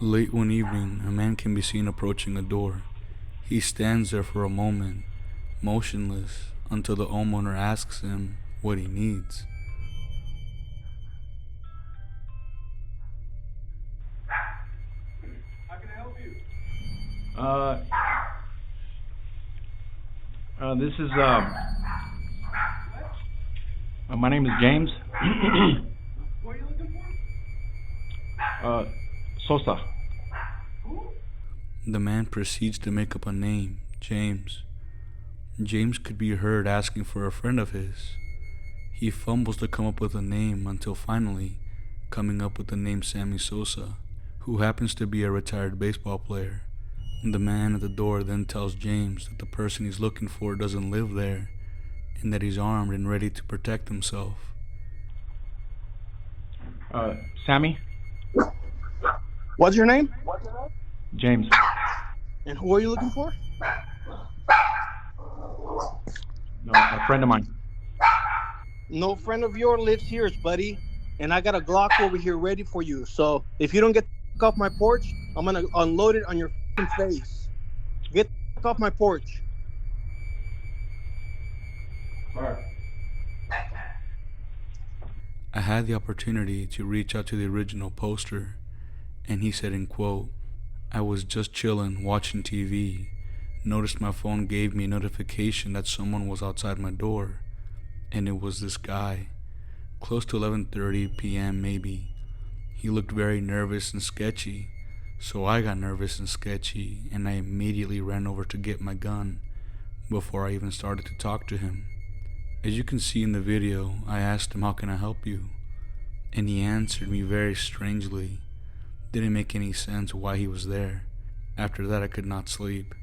Late one evening, a man can be seen approaching a door. He stands there for a moment, motionless, until the homeowner asks him what he needs. How can I help you? This is, my name is James. What are you looking for? Sosa. Who? The man proceeds to make up a name, James. James could be heard asking for a friend of his. He fumbles to come up with a name until finally coming up with the name Sammy Sosa, who happens to be a retired baseball player. The man at the door then tells James that the person he's looking for doesn't live there and that he's armed and ready to protect himself. Sammy? What's your name? James. And who are you looking for? No, a friend of mine. No friend of yours lives here, buddy. And I got a Glock over here ready for you. So if you don't get the f- off my porch, I'm gonna unload it on your f***ing face. Get the f- off my porch. Alright. I had the opportunity to reach out to the original poster, and he said in quote, "I was just chillin', watching TV. Noticed my phone gave me a notification that someone was outside my door, and it was this guy. Close to 11:30 p.m. maybe. He looked very nervous and sketchy, so I got nervous and sketchy, and I immediately ran over to get my gun before I even started to talk to him. As you can see in the video, I asked him, 'How can I help you?' And he answered me very strangely. Didn't make any sense why he was there. After that, I could not sleep.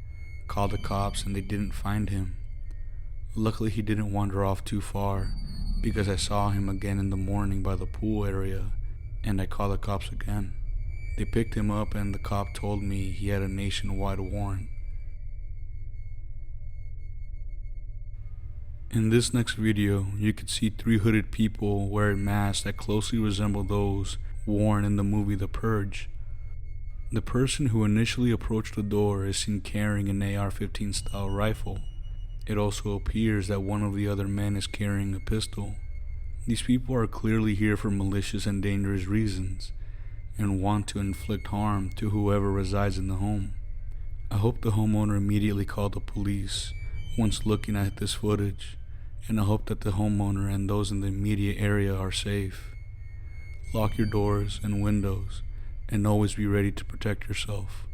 Called the cops and they didn't find him. Luckily, he didn't wander off too far because I saw him again in the morning by the pool area, and I called the cops again. They picked him up and the cop told me he had a nationwide warrant." In this next video, you could see three hooded people wearing masks that closely resemble those worn in the movie The Purge. The person who initially approached the door is seen carrying an AR-15 style rifle. It also appears that one of the other men is carrying a pistol. These people are clearly here for malicious and dangerous reasons and want to inflict harm to whoever resides in the home. I hope the homeowner immediately called the police once looking at this footage, and I hope that the homeowner and those in the immediate area are safe. Lock your doors and windows and always be ready to protect yourself.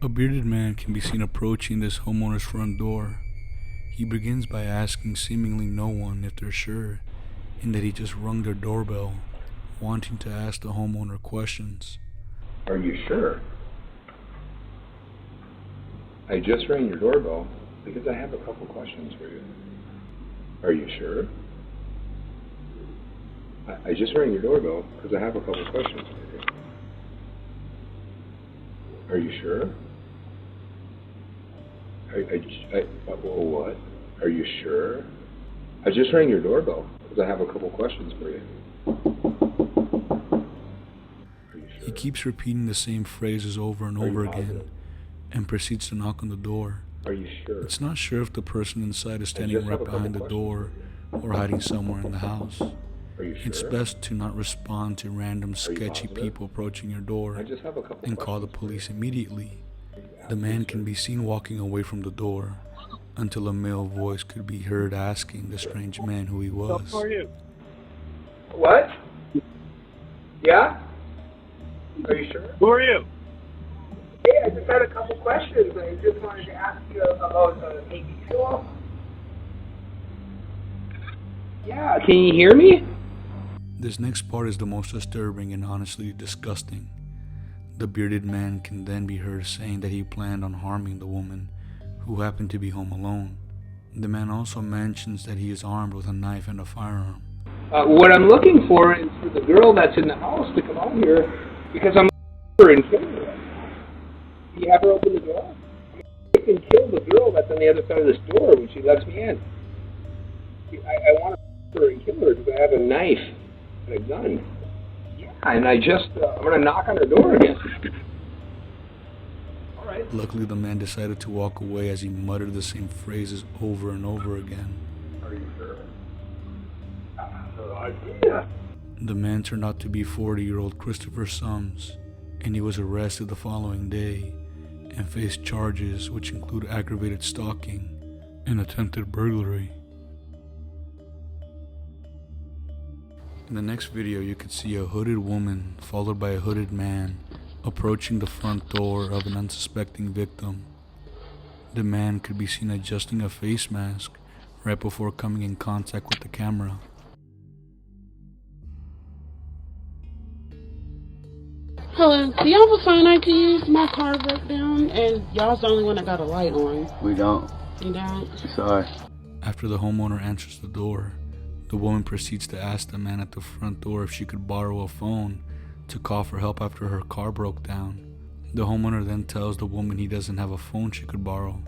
A bearded man can be seen approaching this homeowner's front door. He begins by asking seemingly no one if they're sure, and that he just rung their doorbell, wanting to ask the homeowner questions. Are you sure? I just rang your doorbell because I have a couple questions for you. Are you sure? I just rang your doorbell because I have a couple questions for you. Are you sure? What? Are you sure? I just rang your doorbell because I have a couple questions for you. Are you sure? He keeps repeating the same phrases over and over again and proceeds to knock on the door. Are you sure? It's not sure if the person inside is standing right behind the door or hiding somewhere in the house. Are you sure? It's best to not respond to random sketchy people approaching your door I just have a couple and call the police immediately. The man can be seen walking away from the door until a male voice could be heard asking the strange man who he was. Who are you? What? Yeah? Are you sure? Who are you? Hey, I just had a couple questions. I just wanted to ask you about AB Fuel. Yeah, can you hear me? This next part is the most disturbing and honestly disgusting. The bearded man can then be heard saying that he planned on harming the woman who happened to be home alone. The man also mentions that he is armed with a knife and a firearm. What I'm looking for is for the girl that's in the house to come out here because I'm her and kill her. Do you have her open the door? I can kill the girl that's on the other side of this door when she lets me in. I want to her and kill her because I have a knife and a gun. Yeah, and I'm going to knock on her door again. All right. Luckily, the man decided to walk away as he muttered the same phrases over and over again. Are you sure? Yeah. The man turned out to be 40-year-old Christopher Sums, and he was arrested the following day and faced charges which include aggravated stalking and attempted burglary. In the next video, you could see a hooded woman followed by a hooded man approaching the front door of an unsuspecting victim. The man could be seen adjusting a face mask right before coming in contact with the camera. Hello, do y'all have a phone I can use? My car broke down and y'all's the only one that got a light on. We don't. You don't? Sorry. After the homeowner answers the door, the woman proceeds to ask the man at the front door if she could borrow a phone to call for help after her car broke down. The homeowner then tells the woman he doesn't have a phone she could borrow.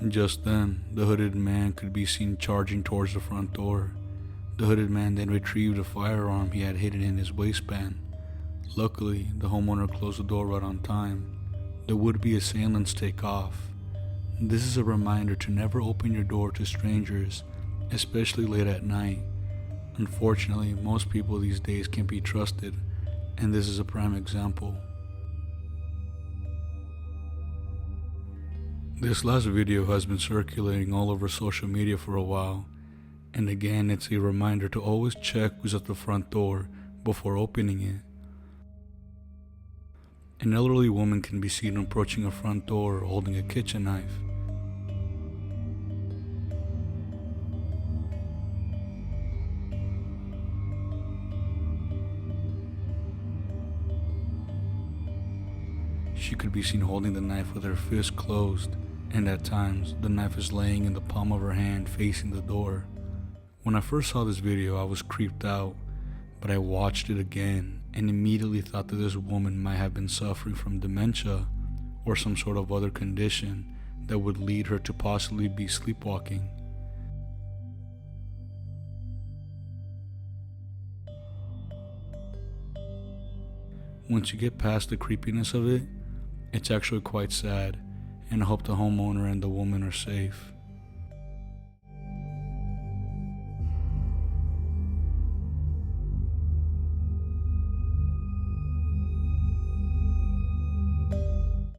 Just then, the hooded man could be seen charging towards the front door. The hooded man then retrieved a firearm he had hidden in his waistband. Luckily, the homeowner closed the door right on time. The would-be assailants take off. This is a reminder to never open your door to strangers, especially late at night. Unfortunately, most people these days can't be trusted, and this is a prime example. This last video has been circulating all over social media for a while, and again it's a reminder to always check who's at the front door before opening it. An elderly woman can be seen approaching a front door holding a kitchen knife. She could be seen holding the knife with her fist closed, and at times the knife is laying in the palm of her hand facing the door. When I first saw this video, I was creeped out, but I watched it again and immediately thought that this woman might have been suffering from dementia or some sort of other condition that would lead her to possibly be sleepwalking. Once you get past the creepiness of it, it's actually quite sad, and I hope the homeowner and the woman are safe.